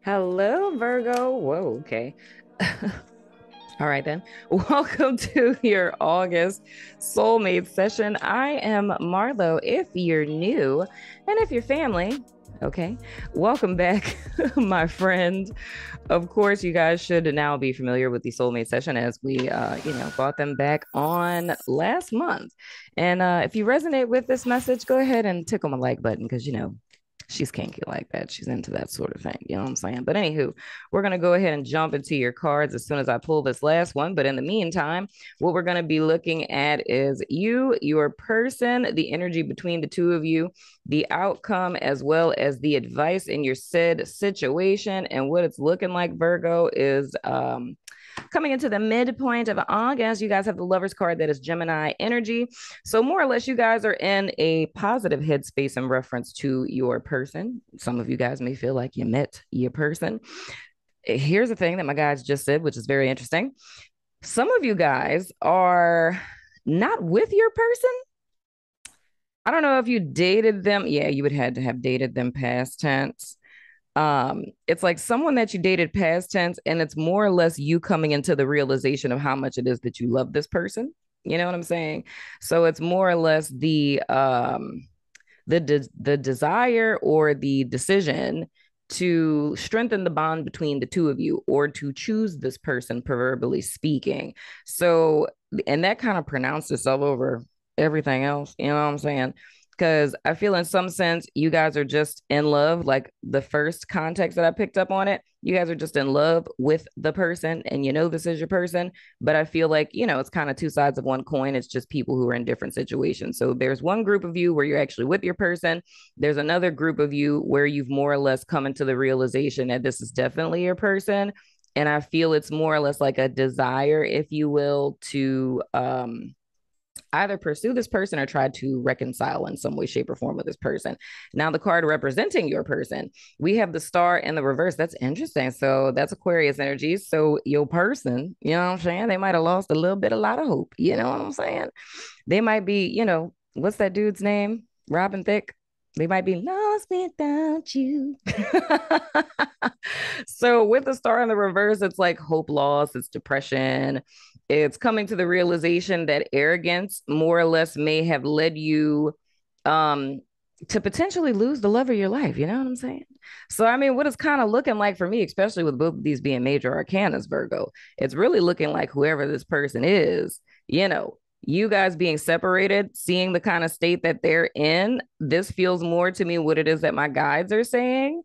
Hello, Virgo. Whoa, okay. All right, then. Welcome to your August Soulmate Session. I am Marlo. If you're new, and if you're family, okay, welcome back, my friend. Of course, you guys should now be familiar with the Soulmate Session as we, brought them back on last month. And if you resonate with this message, go ahead and tickle my like button because, she's kinky like that. She's into that sort of thing. You know what I'm saying? But anywho, we're going to go ahead and jump into your cards as soon as I pull this last one. But in the meantime, what we're going to be looking at is you, your person, the energy between the two of you, the outcome, as well as the advice in your said situation. And what it's looking like, Virgo, is coming into the midpoint of August. You guys have the Lover's card that is Gemini energy. So more or less, you guys are in a positive headspace in reference to your person. Some of you guys may feel like you met your person. Here's the thing that my guys just said, which is very interesting. Some of you guys are not with your person. I don't know if you dated them. Yeah, you would had to have dated them past tense. It's like someone that you dated past tense, and it's more or less you coming into the realization of how much it is that you love this person. You know what I'm saying? So it's more or less the desire or the decision to strengthen the bond between the two of you or to choose this person, proverbially speaking. So, and that kind of pronounced itself over everything else. You know what I'm saying? Because I feel in some sense you guys are just in love. Like the first context that I picked up on it, you guys are just in love with the person and you know this is your person. But I feel like, it's kind of two sides of one coin. It's just people who are in different situations. So there's one group of you where you're actually with your person. There's another group of you where you've more or less come into the realization that this is definitely your person. And I feel it's more or less like a desire, if you will, to either pursue this person or try to reconcile in some way, shape, or form with this person. Now, the card representing your person, we have the star in the reverse. That's interesting. So that's Aquarius energy. So your person, you know what I'm saying? They might have lost a lot of hope. You know what I'm saying? They might be, what's that dude's name? Robin Thicke. They might be lost without you. So with the star in the reverse, it's like hope loss, it's depression. It's coming to the realization that arrogance more or less may have led you um to potentially lose the love of your life. You know what I'm saying? So I mean, what it's kind of looking like for me, especially with both of these being major arcanas, Virgo, it's really looking like whoever this person is, you guys being separated, seeing the kind of state that they're in, this feels more to me what it is that my guides are saying,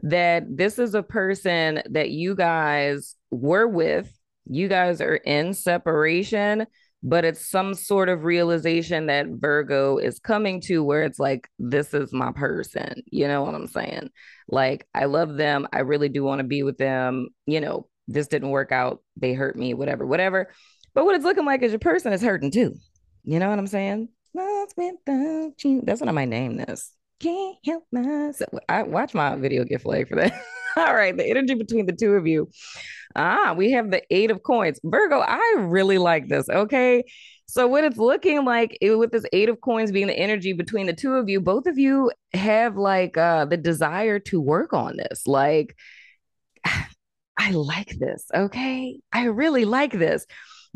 that this is a person that you guys were with. You guys are in separation, but it's some sort of realization that Virgo is coming to where it's like, this is my person. You know what I'm saying? Like, I love them. I really do want to be with them. This didn't work out. They hurt me, whatever, whatever. But what it's looking like is your person is hurting too. You know what I'm saying? Lost without you. That's what I might name this. Can't help myself. I watch my video get flagged for that. All right, the energy between the two of you. We have the Eight of Coins. Virgo, I really like this. Okay. So what it's looking like with this Eight of Coins being the energy between the two of you, both of you have like the desire to work on this. Like, I like this. Okay. I really like this.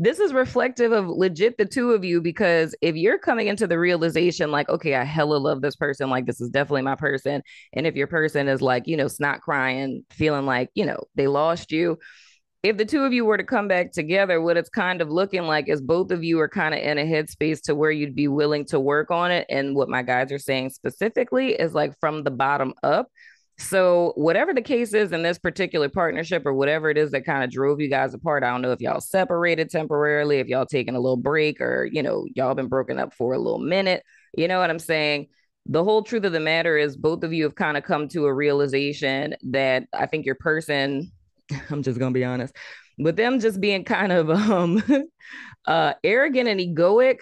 This is reflective of legit the two of you, because if you're coming into the realization, like, okay, I hella love this person, like, this is definitely my person. And if your person is like, snot crying, feeling like, they lost you, if the two of you were to come back together, what it's kind of looking like is both of you are kind of in a headspace to where you'd be willing to work on it. And what my guides are saying specifically is like from the bottom up. So whatever the case is in this particular partnership, or whatever it is that kind of drove you guys apart, I don't know if y'all separated temporarily, if y'all taking a little break, or, y'all been broken up for a little minute. You know what I'm saying? The whole truth of the matter is both of you have kind of come to a realization that I think your person, I'm just gonna be honest, with them just being kind of arrogant and egoic.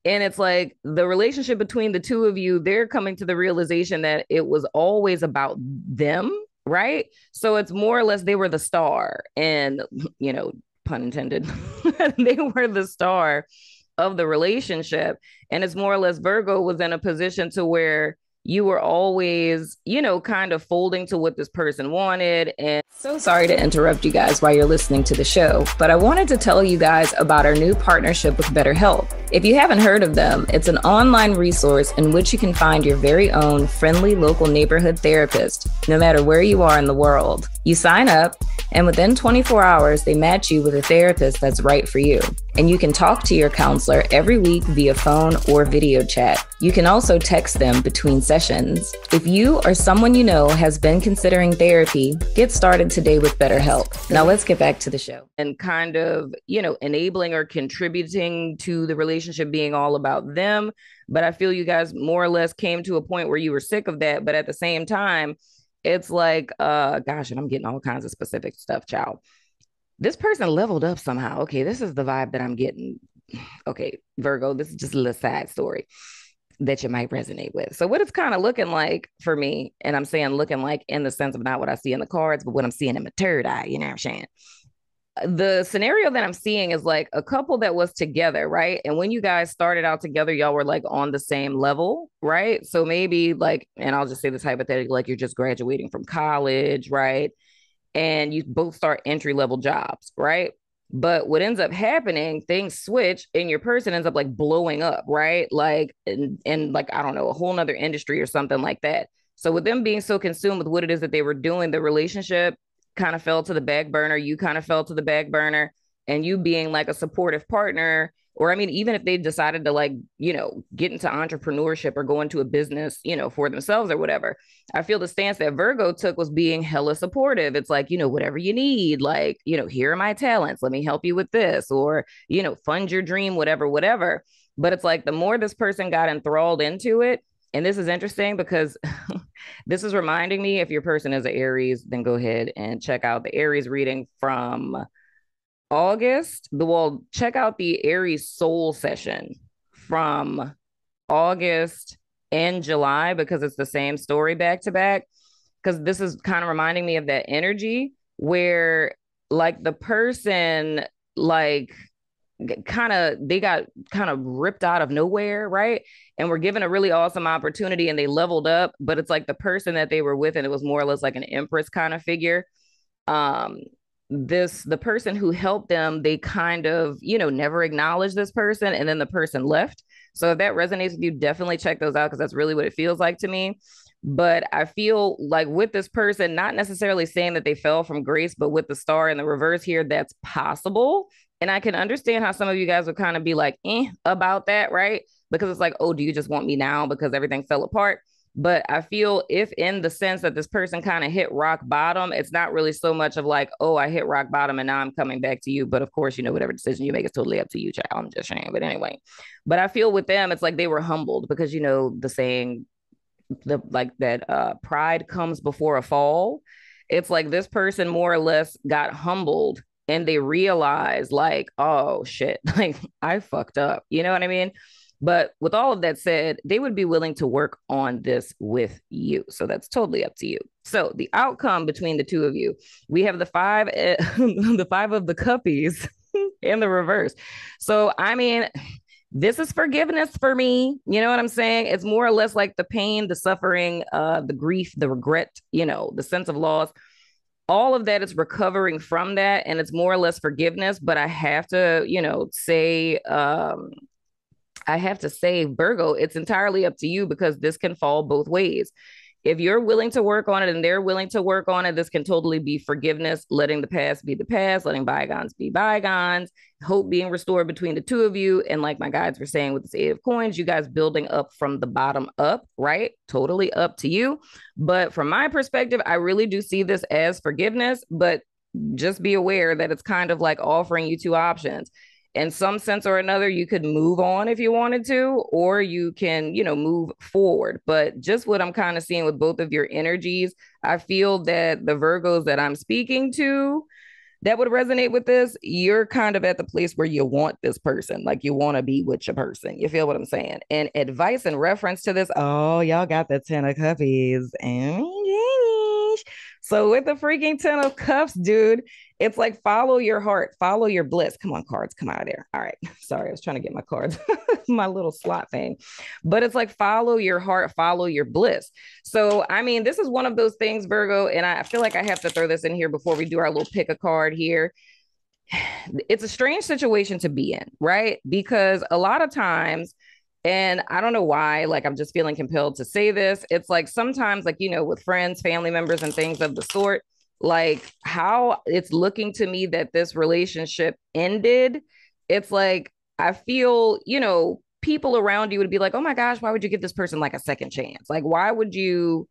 And it's like the relationship between the two of you, they're coming to the realization that it was always about them, right? So it's more or less they were the star, and pun intended, they were the star of the relationship. And it's more or less Virgo was in a position to where you were always, kind of folding to what this person wanted. And so sorry to interrupt you guys while you're listening to the show, but I wanted to tell you guys about our new partnership with BetterHelp. If you haven't heard of them, it's an online resource in which you can find your very own friendly local neighborhood therapist, no matter where you are in the world. You sign up, and within 24 hours, they match you with a therapist that's right for you. And you can talk to your counselor every week via phone or video chat. You can also text them between sessions. If you or someone you know has been considering therapy, get started today with BetterHelp. Now let's get back to the show. And kind of, enabling or contributing to the relationship being all about them. But I feel you guys more or less came to a point where you were sick of that. But at the same time, it's like, gosh, and I'm getting all kinds of specific stuff, child. This person leveled up somehow. Okay, this is the vibe that I'm getting. Okay, Virgo, this is just a little side story that you might resonate with. So what it's kind of looking like for me, and I'm saying looking like in the sense of not what I see in the cards, but what I'm seeing in my third eye, you know what I'm saying? The scenario that I'm seeing is like a couple that was together, right? And when you guys started out together, y'all were like on the same level, right? So maybe like, and I'll just say this hypothetically, like you're just graduating from college, right? And you both start entry level jobs, right? But what ends up happening, things switch and your person ends up like blowing up, right? Like, in like, I don't know, a whole nother industry or something like that. So with them being so consumed with what it is that they were doing, the relationship kind of fell to the back burner. You kind of fell to the back burner, and you being like a supportive partner, or I mean, even if they decided to like, get into entrepreneurship or go into a business, for themselves or whatever, I feel the stance that Virgo took was being hella supportive. It's like, whatever you need, like, here are my talents. Let me help you with this, or, fund your dream, whatever, whatever. But it's like the more this person got enthralled into it, and this is interesting because this is reminding me, if your person is an Aries, then go ahead and check out the Aries reading from August. Well, check out the Aries Soul Session from August and July, because it's the same story back to back. Because this is kind of reminding me of that energy where like the person like they got kind of ripped out of nowhere, right? And were given a really awesome opportunity and they leveled up, but it's like the person that they were with, and it was more or less like an empress kind of figure. um the person who helped them, they kind of, never acknowledged this person, and then the person left. So if that resonates with you, definitely check those out, because that's really what it feels like to me. But I feel like with this person, not necessarily saying that they fell from grace, but with the star in the reverse here, that's possible. And I can understand how some of you guys would kind of be like, about that, right? Because it's like, oh, do you just want me now because everything fell apart? But I feel if in the sense that this person kind of hit rock bottom, it's not really so much of like, oh, I hit rock bottom and now I'm coming back to you. But of course, whatever decision you make is totally up to you, child. I'm just saying. But anyway, but I feel with them, it's like they were humbled, because, the saying, the like that pride comes before a fall. It's like this person more or less got humbled, and they realized like, oh shit, like I fucked up. You know what I mean? But with all of that said, they would be willing to work on this with you. So that's totally up to you. So the outcome between the two of you, we have the five, the five of the cuppies in the reverse. So, I mean, this is forgiveness for me. You know what I'm saying? It's more or less like the pain, the suffering, the grief, the regret, the sense of loss. All of that is recovering from that. And it's more or less forgiveness. But I have to, say, Virgo, it's entirely up to you, because this can fall both ways. If you're willing to work on it and they're willing to work on it, this can totally be forgiveness, letting the past be the past, letting bygones be bygones, hope being restored between the two of you. And like my guides were saying with this Eight of Coins, you guys building up from the bottom up, right? Totally up to you. But from my perspective, I really do see this as forgiveness, but just be aware that it's kind of like offering you two options. In some sense or another, you could move on if you wanted to, or you can, move forward. But just what I'm kind of seeing with both of your energies, I feel that the Virgos that I'm speaking to that would resonate with this, you're kind of at the place where you want this person, like you want to be with your person. You feel what I'm saying? And advice in reference to this, oh, y'all got the 10 of Cuppies. So with the freaking 10 of cups, dude, it's like follow your heart, follow your bliss. Come on, cards, come out of there. All right. Sorry, I was trying to get my cards, my little slot thing. But it's like follow your heart, follow your bliss. So, I mean, this is one of those things, Virgo, and I feel like I have to throw this in here before we do our little pick a card here. It's a strange situation to be in, right? Because a lot of times, and I don't know why, like I'm just feeling compelled to say this. It's like sometimes, like, with friends, family members, and things of the sort, like how it's looking to me that this relationship ended. It's like, I feel, people around you would be like, oh my gosh, why would you give this person like a second chance? Like, why would you,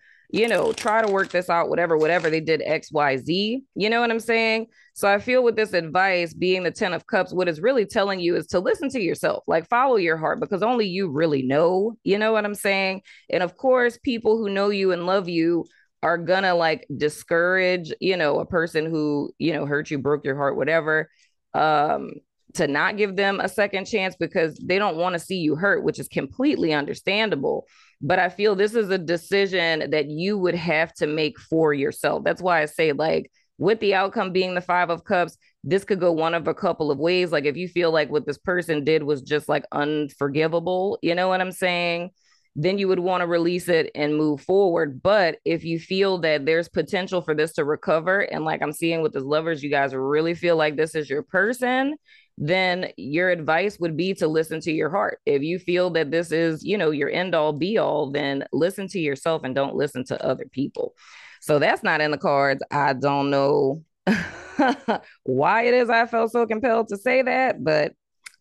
try to work this out, whatever they did XYZ, you know what I'm saying? So I feel with this advice being the 10 of cups, what it's really telling you is to listen to yourself, like follow your heart, because only you really know, you know what I'm saying? And of course, people who know you and love you are gonna like discourage, a person who, hurt you, broke your heart, whatever, um, to not give them a second chance because they don't want to see you hurt, which is completely understandable. But I feel this is a decision that you would have to make for yourself. That's why I say, like, with the outcome being the 5 of cups, this could go one of a couple of ways. Like if you feel like what this person did was just like unforgivable, you know what I'm saying? Then you would want to release it and move forward. But if you feel that there's potential for this to recover, and like I'm seeing with the lovers, you guys really feel like this is your person, then your advice would be to listen to your heart. If you feel that this is, your end all be all, then listen to yourself and don't listen to other people. So that's not in the cards. I don't know why it is I felt so compelled to say that, but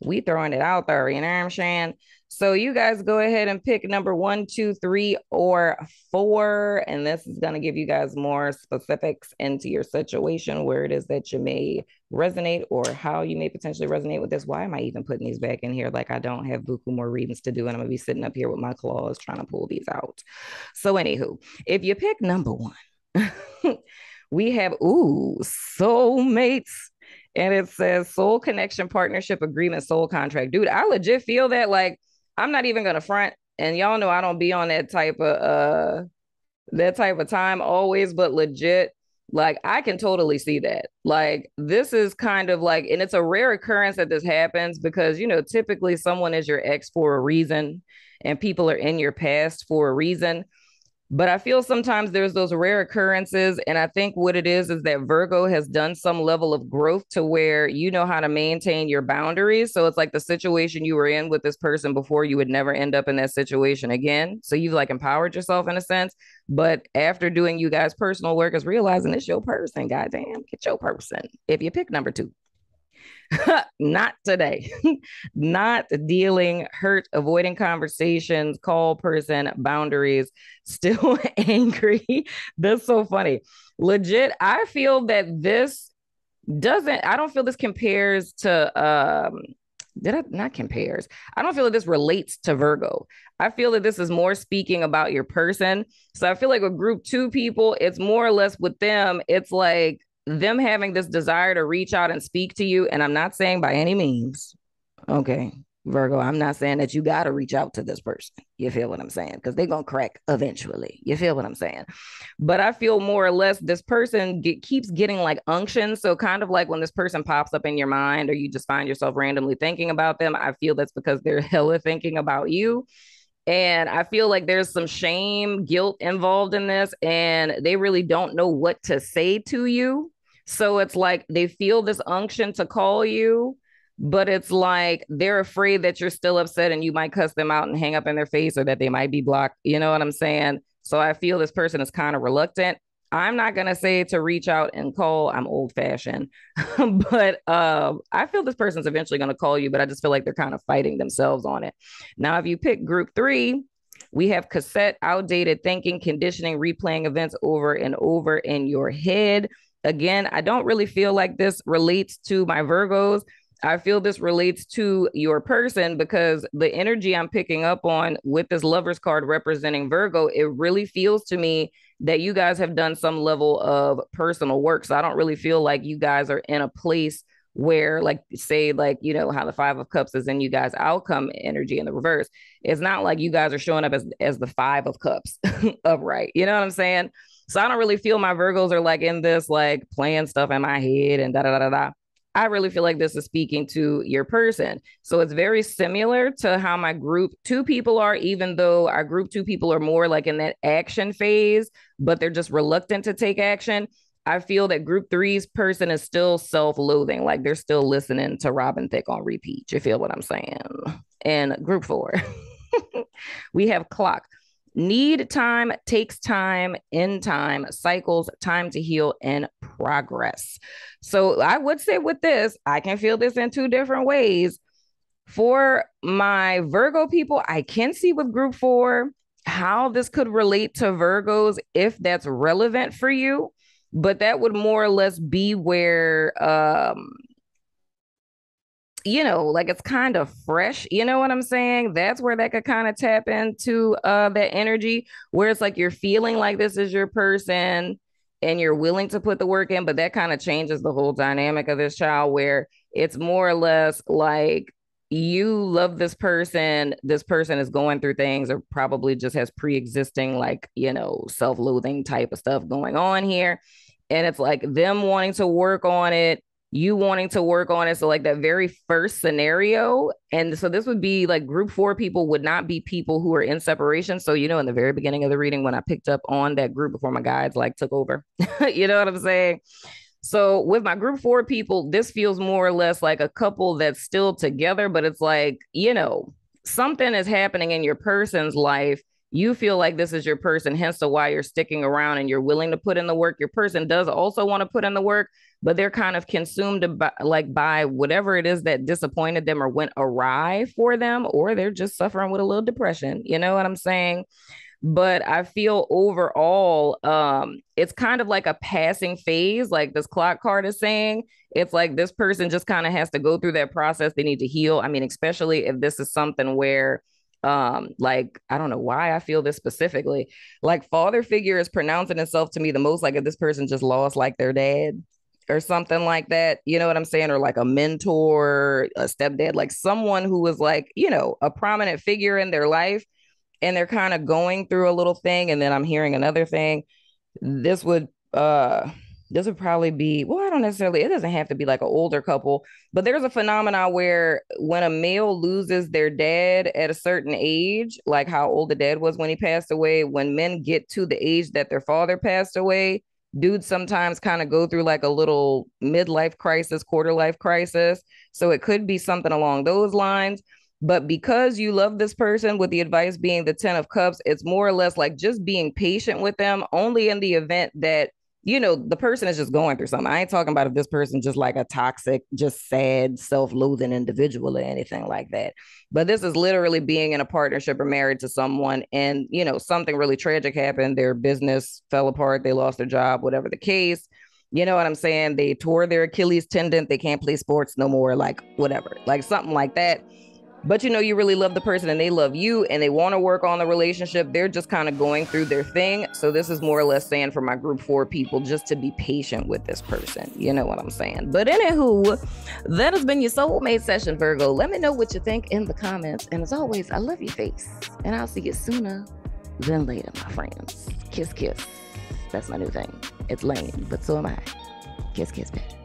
we throwing it out there, you know what I'm saying? So you guys go ahead and pick number 1, 2, 3, or 4. And this is going to give you guys more specifics into your situation, where it is that you may resonate or how you may potentially resonate with this. Why am I even putting these back in here? Like I don't have buku more readings to do, and I'm going to be sitting up here with my claws trying to pull these out. So anywho, if you pick number 1, we have, soulmates. And it says soul connection, partnership, agreement, soul contract. Dude, I legit feel that, like, I'm not even gonna front. And y'all know I don't be on that type of time always, but legit, like I can totally see that. Like this is kind of like, and it's a rare occurrence that this happens because typically someone is your ex for a reason and people are in your past for a reason. But I feel sometimes there's those rare occurrences. And I think what it is that Virgo has done some level of growth to where you know how to maintain your boundaries. So it's like the situation you were in with this person before, you would never end up in that situation again. So you've like empowered yourself in a sense. But after doing you guys' personal work is realizing it's your person. Goddamn, get your person. If you pick number 2. Not today. Not dealing, hurt, avoiding conversations, call person, boundaries, still angry. That's so funny. Legit, I feel that this I don't feel this compares to did I not compares? I don't feel that this relates to Virgo. I feel that this is more speaking about your person. So I feel like with group 2 people, it's more or less with them. It's like them having this desire to reach out and speak to you. And I'm not saying by any means, okay, Virgo, I'm not saying that you got to reach out to this person. You feel what I'm saying? Because they're going to crack eventually. You feel what I'm saying? But I feel more or less this person keeps getting like unction. So kind of like when this person pops up in your mind or you just find yourself randomly thinking about them, I feel that's because they're hella thinking about you. And I feel like there's some shame, guilt involved in this, and they really don't know what to say to you. So it's like they feel this unction to call you, but it's like they're afraid that you're still upset and you might cuss them out and hang up in their face or that they might be blocked. You know what I'm saying? So I feel this person is kind of reluctant. I'm not going to say to reach out and call. I'm old fashioned, but I feel this person's eventually going to call you, but I just feel like they're kind of fighting themselves on it. Now, if you pick group 3, we have cassette, outdated thinking, conditioning, replaying events over and over in your head. Again, I don't really feel like this relates to my Virgos. I feel this relates to your person because the energy I'm picking up on with this Lovers card representing Virgo, it really feels to me that you guys have done some level of personal work. So I don't really feel like you guys are in a place where, like, say, like, how the 5 of Cups is in you guys' outcome energy in the reverse. It's not like you guys are showing up as the 5 of Cups upright. You know what I'm saying? So I don't really feel my Virgos are like in this, like playing stuff in my head and da da da da da. I really feel like this is speaking to your person. So it's very similar to how my group two people are, even though our group two people are more like in that action phase, but they're just reluctant to take action. I feel that group three's person is still self-loathing, like they're still listening to Robin Thicke on repeat. You feel what I'm saying? And group four, we have clock. Need time, takes time, in time, cycles, time to heal, and progress. So I would say with this, I can feel this in two different ways. For my Virgo people, I can see with group four how this could relate to Virgos if that's relevant for you. But that would more or less be where like it's kind of fresh, you know what I'm saying? That's where that could kind of tap into that energy where it's like you're feeling like this is your person and you're willing to put the work in, but that kind of changes the whole dynamic of this child where it's more or less like you love this person is going through things or probably just has pre-existing like, self-loathing type of stuff going on here. And it's like them wanting to work on it, you wanting to work on it. So like that very first scenario. And so this would be like group four people would not be people who are in separation. So, in the very beginning of the reading, when I picked up on that group before my guides like took over, you know what I'm saying? So with my group four people, this feels more or less like a couple that's still together, but it's like, something is happening in your person's life. You feel like this is your person, hence the why you're sticking around and you're willing to put in the work. Your person does also want to put in the work, but they're kind of consumed by whatever it is that disappointed them or went awry for them, or they're just suffering with a little depression. You know what I'm saying? But I feel overall, it's kind of like a passing phase, like this clock card is saying. It's like this person just kind of has to go through that process. They need to heal. I mean, especially if this is something where like I don't know why I feel this specifically, like father figure is pronouncing itself to me the most, like if this person just lost like their dad or something like that, you know what I'm saying? Or like a mentor, a stepdad, like someone who was like, a prominent figure in their life and they're kind of going through a little thing. And then I'm hearing another thing. This would probably be, well, I don't necessarily, it doesn't have to be like an older couple, but there's a phenomenon where when a male loses their dad at a certain age, like how old the dad was when he passed away, when men get to the age that their father passed away, dudes sometimes kind of go through like a little midlife crisis, quarter life crisis. So it could be something along those lines. But because you love this person, with the advice being the 10 of Cups, it's more or less like just being patient with them only in the event that, the person is just going through something. I ain't talking about if this person just like a toxic, just sad, self-loathing individual or anything like that. But this is literally being in a partnership or married to someone and, something really tragic happened. Their business fell apart. They lost their job, whatever the case. You know what I'm saying? They tore their Achilles tendon. They can't play sports no more, like whatever, like something like that. But you really love the person and they love you and they want to work on the relationship. They're just kind of going through their thing. So this is more or less saying for my group four people, just to be patient with this person. You know what I'm saying? But anywho, that has been your soulmate session, Virgo. Let me know what you think in the comments. And as always, I love your face and I'll see you sooner than later, my friends. Kiss, kiss. That's my new thing. It's lame, but so am I. Kiss, kiss, bitch.